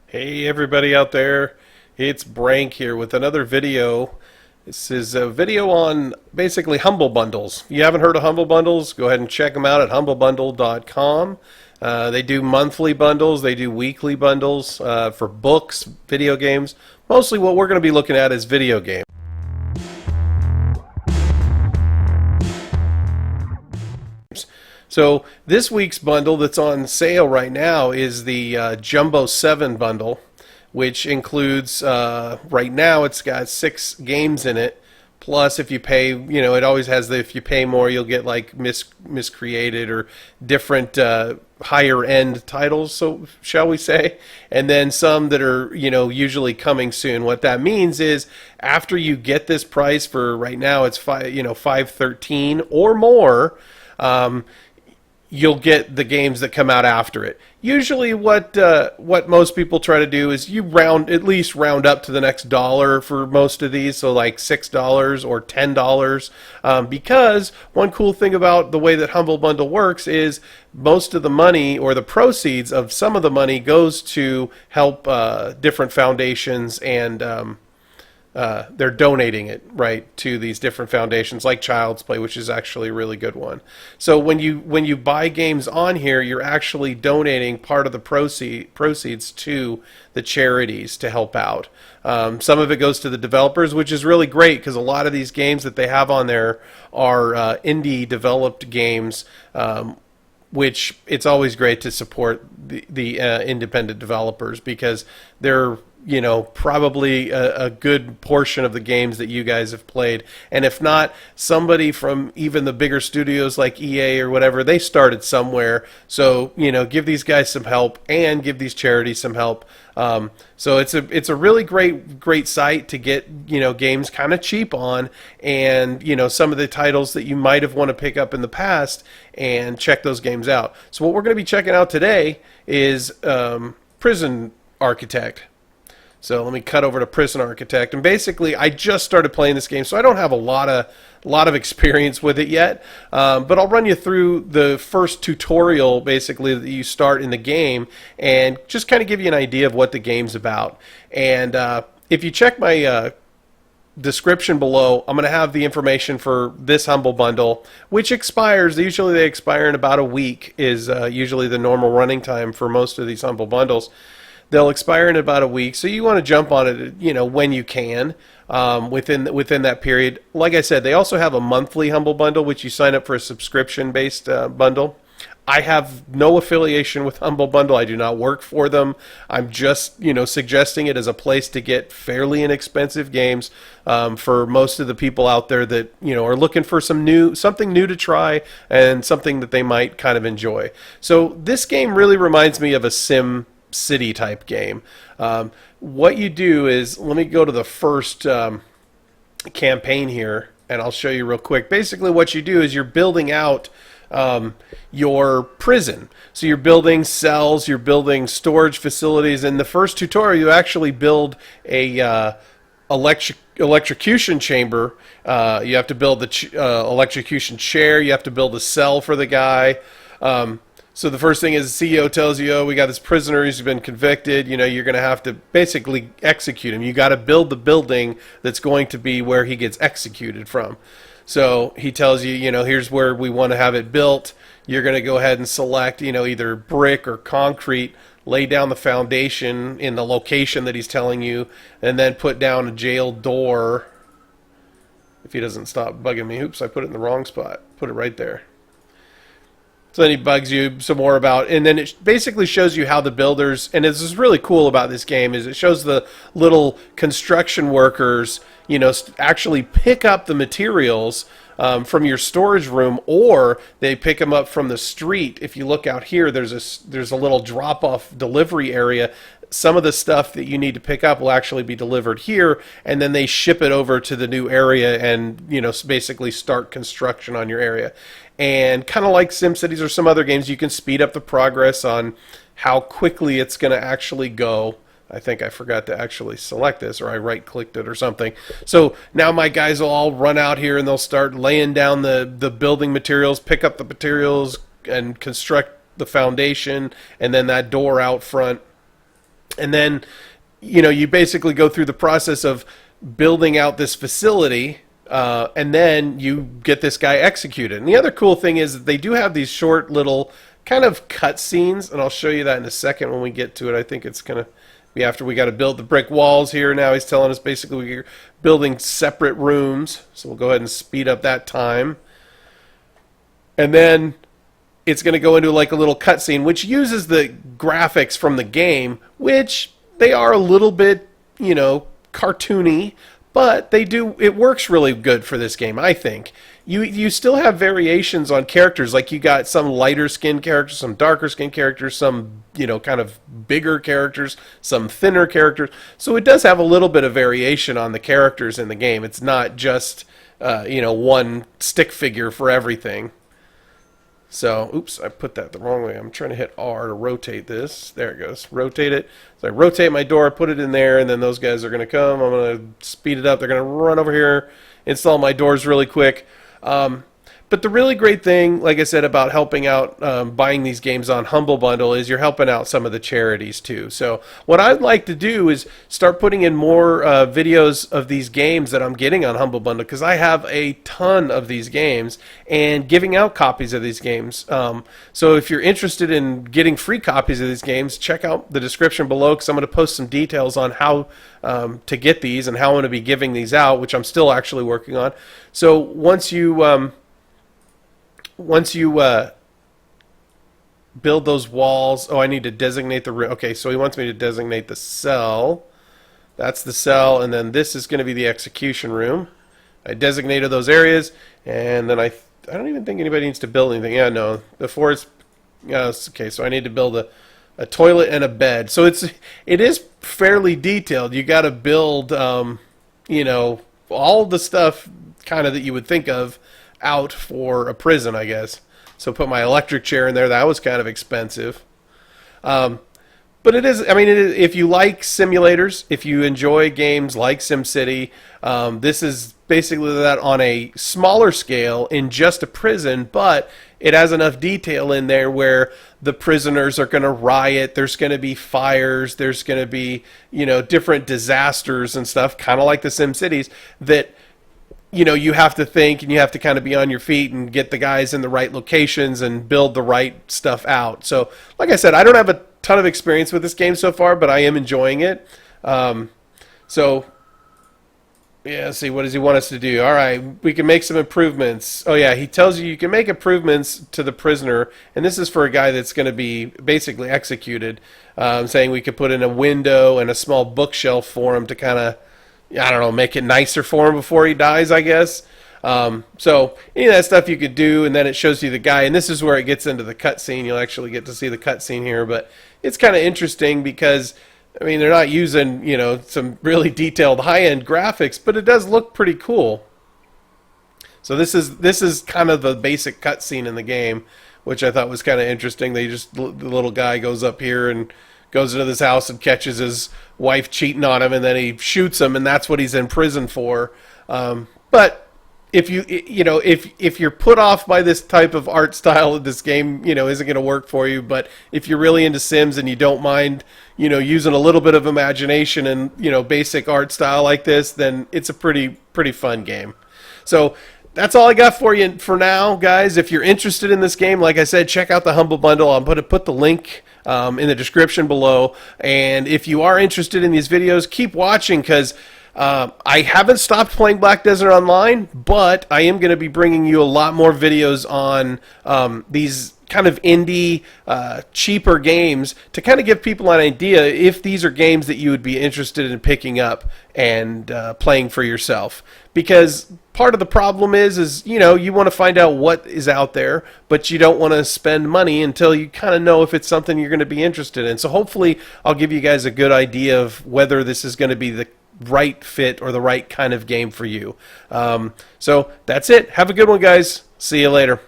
Hey everybody out there, it's Brank here with another video. This is a video on basically Humble Bundles. If you haven't heard of Humble Bundles, go ahead and check them out at humblebundle.com. They do monthly bundles, they do weekly bundles for books, video games. Mostly what we're going to be looking at is video games. So this week's bundle that's on sale right now is the Jumbo 7 bundle, which includes, right now it's got 6 games in it. Plus, if you pay, it always has if you pay more, you'll get like Miscreated or different higher end titles, so shall we say. And then some that are, usually coming soon. What that means is after you get this price for right now, it's 513 or more. You'll get the games that come out after it. Usually, what most people try to do is you at least round up to the next dollar for most of these, so like $6 or $10. Because one cool thing about the way that Humble Bundle works is most of the money or the proceeds of some of the money goes to help different foundations and they're donating it right to these different foundations like Child's Play, which is actually a really good one. So when you buy games on here, you're actually donating part of the proceeds to the charities to help out. Some of it goes to the developers, which is really great because a lot of these games that they have on there are indie developed games. Which it's always great to support the independent developers because they're probably a good portion of the games that you guys have played. And if not, somebody from even the bigger studios like EA or whatever, they started somewhere. So, give these guys some help and give these charities some help. So it's a really great site to get, games kind of cheap on and, some of the titles that you might have want to pick up in the past and check those games out. So what we're going to be checking out today is Prison Architect. So let me cut over to Prison Architect, and basically I just started playing this game, so I don't have a lot of experience with it yet. But I'll run you through the first tutorial, basically that you start in the game, and just kind of give you an idea of what the game's about. And if you check my description below, I'm going to have the information for this Humble Bundle, which expires. Usually they expire in about a week. Is usually the normal running time for most of these Humble Bundles. They'll expire in about a week, so you want to jump on it, when you can, within that period. Like I said, they also have a monthly Humble Bundle, which you sign up for a subscription-based bundle. I have no affiliation with Humble Bundle. I do not work for them. I'm just, suggesting it as a place to get fairly inexpensive games for most of the people out there that, are looking for something new to try and something that they might kind of enjoy. So this game really reminds me of a Sim City type game. What you do is, let me go to the first campaign here and I'll show you real quick. Basically what you do is you're building out your prison. So you're building cells, you're building storage facilities. In the first tutorial you actually build a electrocution chamber. You have to build the electrocution chair, you have to build a cell for the guy. So the first thing is the CEO tells you, oh, we got this prisoner who's been convicted. You're going to have to basically execute him. You got to build the building that's going to be where he gets executed from. So he tells you, here's where we want to have it built. You're going to go ahead and select, either brick or concrete, lay down the foundation in the location that he's telling you, and then put down a jail door. If he doesn't stop bugging me. Oops, I put it in the wrong spot. Put it right there. So then he bugs you some more about, and then it basically shows you how the builders, and this is really cool about this game, is it shows the little construction workers, actually pick up the materials from your storage room, or they pick them up from the street. If you look out here, there's a little drop-off delivery area. Some of the stuff that you need to pick up will actually be delivered here, and then they ship it over to the new area and, basically start construction on your area. And kind of like SimCities or some other games, you can speed up the progress on how quickly it's going to actually go. I think I forgot to actually select this, or I right-clicked it or something. So now my guys will all run out here and they'll start laying down the building materials, pick up the materials, and construct the foundation, and then that door out front. And then, you basically go through the process of building out this facility, and then you get this guy executed. And the other cool thing is that they do have these short little kind of cut scenes, and I'll show you that in a second when we get to it. I think it's going to be after we got to build the brick walls here. Now he's telling us basically we're building separate rooms, so we'll go ahead and speed up that time. And then it's going to go into like a little cutscene, which uses the graphics from the game, which they are a little bit, cartoony, but it works really good for this game, I think. You still have variations on characters, like you got some lighter skinned characters, some darker skinned characters, some, kind of bigger characters, some thinner characters. So it does have a little bit of variation on the characters in the game. It's not just, one stick figure for everything. So, oops, I put that the wrong way. I'm trying to hit R to rotate this. There it goes. Rotate it. So I rotate my door, put it in there, and then those guys are going to come. I'm going to speed it up. They're going to run over here, install my doors really quick. But the really great thing, like I said, about helping out buying these games on Humble Bundle is you're helping out some of the charities too. So what I'd like to do is start putting in more videos of these games that I'm getting on Humble Bundle, because I have a ton of these games, and giving out copies of these games. So if you're interested in getting free copies of these games, check out the description below, because I'm going to post some details on how to get these and how I'm going to be giving these out, which I'm still actually working on. So once you build those walls, I need to designate the room. Okay, so he wants me to designate the cell. That's the cell, and then this is going to be the execution room. I designated those areas, and then I don't even think anybody needs to build anything. Yeah, no, before it's okay. So I need to build a toilet and a bed. So it is fairly detailed. You got to build, all the stuff kind of that you would think of out for a prison, I guess. So put my electric chair in there. That was kind of expensive. But it is, if you like simulators, if you enjoy games like SimCity, this is basically that on a smaller scale in just a prison, but it has enough detail in there where the prisoners are going to riot, there's going to be fires, there's going to be, different disasters and stuff, kind of like the SimCities, that you have to think, and you have to kind of be on your feet and get the guys in the right locations and build the right stuff out. So, like I said, I don't have a ton of experience with this game so far, but I am enjoying it. So, yeah, let's see, what does he want us to do? All right, we can make some improvements. Oh, yeah, he tells you can make improvements to the prisoner, and this is for a guy that's going to be basically executed, saying we could put in a window and a small bookshelf for him to kind of, make it nicer for him before he dies, I guess. So any of that stuff you could do, and then it shows you the guy, and this is where it gets into the cutscene. You'll actually get to see the cutscene here, but it's kind of interesting because, they're not using, some really detailed high-end graphics, but it does look pretty cool. So this is kind of the basic cutscene in the game, which I thought was kind of interesting. The little guy goes up here and goes into this house and catches his wife cheating on him, and then he shoots him, and that's what he's in prison for. But if if you're put off by this type of art style, this game isn't going to work for you. But if you're really into Sims and you don't mind using a little bit of imagination and basic art style like this, then it's a pretty fun game. So that's all I got for you for now, guys. If you're interested in this game, like I said, check out the Humble Bundle. I'm going to put the link in the description below. And if you are interested in these videos, keep watching, because I haven't stopped playing Black Desert Online, but I am going to be bringing you a lot more videos on these kind of indie, cheaper games to kind of give people an idea if these are games that you would be interested in picking up and playing for yourself. Because part of the problem is you want to find out what is out there, but you don't want to spend money until you kind of know if it's something you're going to be interested in. So hopefully I'll give you guys a good idea of whether this is going to be the right fit or the right kind of game for you. So that's it. Have a good one, guys. See you later.